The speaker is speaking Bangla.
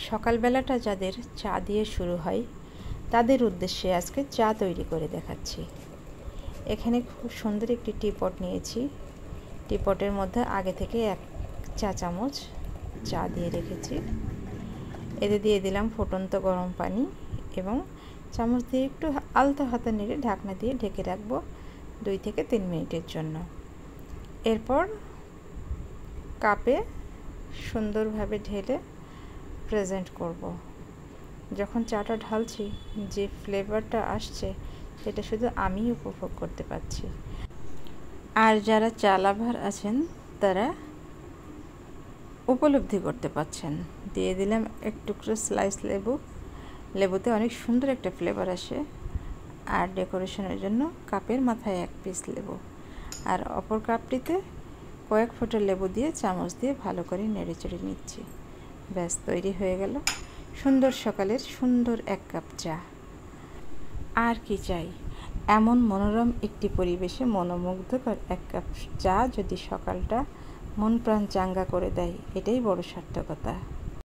সকালবেলাটা যাদের চা দিয়ে শুরু হয় তাদের উদ্দেশ্যে আজকে চা তৈরি করে দেখাচ্ছি। এখানে খুব সুন্দর একটি টিপট নিয়েছি। টিপটের মধ্যে আগে থেকে 1 চা চামচ চা দিয়ে রেখেছি। এতে দিয়ে দিলাম ফুটন্ত গরম পানি এবং চামচ দিয়ে একটু আলতো হাতে নেড়ে ঢাকনা দিয়ে ঢেকে রাখবো 2 থেকে 3 মিনিটের জন্য। এরপর কাপে সুন্দরভাবে ঢেলে প্রেজেন্ট করব। যখন চাটা ঢালছি যে ফ্লেভারটা আসছে সেটা শুধু আমিই উপভোগ করতে পারছি। আর যারা চা লাভার আছেন তারা উপলব্ধি করতে পারছেন। দিয়ে দিলাম এক টুকরো স্লাইস লেবু। লেবুতে অনেক সুন্দর একটা ফ্লেভার আসে। আর ডেকোরেশনের জন্য কাপের মাথায় 1 পিস লেবু, আর অপর কাপটিতে কয়েক ফোঁটা লেবু দিয়ে চামচ দিয়ে ভালো করে নেড়েচেড়ে নিচ্ছি। ব্যাস, তৈরি হয়ে গেল সুন্দর সকালের সুন্দর 1 কাপ চা। আর কি চাই? এমন মনোরম একটি পরিবেশে মনোমুগ্ধকর 1 কাপ চা যদি সকালটা মন প্রাণ চাঙ্গা করে দেয়, এটাই বড় সার্থকতা।